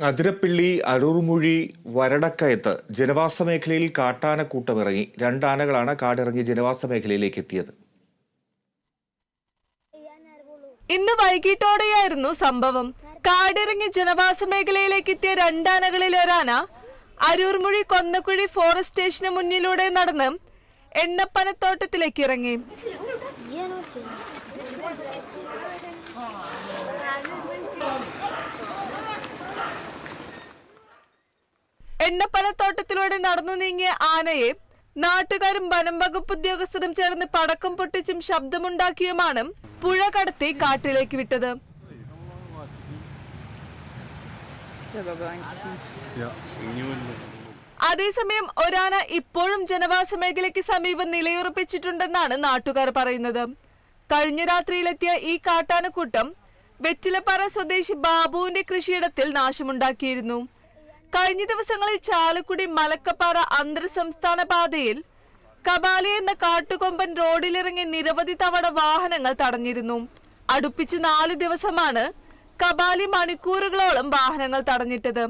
അതിരപ്പിള്ളി അരൂർമുഴി വരടക്കയത്ത് ജനവാസ മേഖലയിൽ കാട്ടാനക്കൂട്ടമിറങ്ങി. 2 ആനകളാണ് കാടിറങ്ങി ജനവാസ മേഖലയിലേക്ക് എത്തിയത്. ഇന്ന് വൈകിട്ടോടെയായിരുന്നു സംഭവം. കാടിറങ്ങി ജനവാസ മേഖലയിലേക്ക് എത്തിയ 2 ആനകളിൽ ഒരാന അരൂർമുഴി കൊന്നക്കുഴി ഫോറസ്റ്റ് സ്റ്റേഷന് മുന്നിലൂടെ നടന്ന് എണ്ണപ്പനത്തോട്ടത്തിലേക്ക് ഇറങ്ങി. എണ്ണപ്പനത്തോട്ടത്തിലൂടെ നടന്നു നീങ്ങിയ ആനയെ നാട്ടുകാരും വനം വകുപ്പ് ഉദ്യോഗസ്ഥരും ചേർന്ന് പടക്കം പൊട്ടിച്ചും ശബ്ദമുണ്ടാക്കിയുമാണ് പുഴ കടത്തി കാട്ടിലേക്ക് വിട്ടത്. അതേസമയം ഒരാന ഇപ്പോഴും ജനവാസ മേഖലയ്ക്ക് സമീപം നിലയുറപ്പിച്ചിട്ടുണ്ടെന്നാണ് നാട്ടുകാർ പറയുന്നത്. കഴിഞ്ഞ രാത്രിയിലെത്തിയ ഈ കാട്ടാനക്കൂട്ടം വെറ്റിലപ്പാറ സ്വദേശി ബാബുവിന്റെ കൃഷിയിടത്തിൽ നാശമുണ്ടാക്കിയിരുന്നു. കഴിഞ്ഞ ദിവസങ്ങളിൽ ചാലക്കുടി മലക്കപ്പാറ അന്തർ സംസ്ഥാന പാതയിൽ കബാലി എന്ന കാട്ടുകൊമ്പൻ റോഡിലിറങ്ങി നിരവധി തവണ വാഹനങ്ങൾ തടഞ്ഞിരുന്നു. അടുപ്പിച്ച് 4 ദിവസമാണ് കബാലി മണിക്കൂറുകളോളം വാഹനങ്ങൾ തടഞ്ഞിട്ടത്.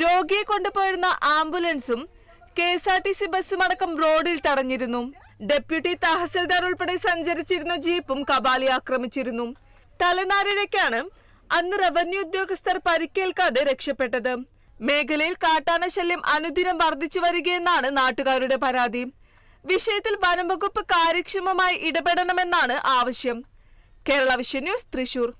രോഗിയെ കൊണ്ടുപോയിരുന്ന ആംബുലൻസും KSRTC ബസ്സും അടക്കം റോഡിൽ തടഞ്ഞിരുന്നു. ഡെപ്യൂട്ടി തഹസിൽദാർ ഉൾപ്പെടെ സഞ്ചരിച്ചിരുന്ന ജീപ്പും കബാലി ആക്രമിച്ചിരുന്നു. തലനാരിഴയ്ക്കാണ് അന്ന് റവന്യൂ ഉദ്യോഗസ്ഥർ പരിക്കേൽക്കാതെ രക്ഷപ്പെട്ടത്. മേഖലയിൽ കാട്ടാന ശല്യം അനുദിനം വർദ്ധിച്ചു വരികയെന്നാണ് നാട്ടുകാരുടെ പരാതി. വിഷയത്തിൽ വനം വകുപ്പ് കാര്യക്ഷമമായി ഇടപെടണമെന്നാണ് ആവശ്യം. Kerala vision news, Thrissur.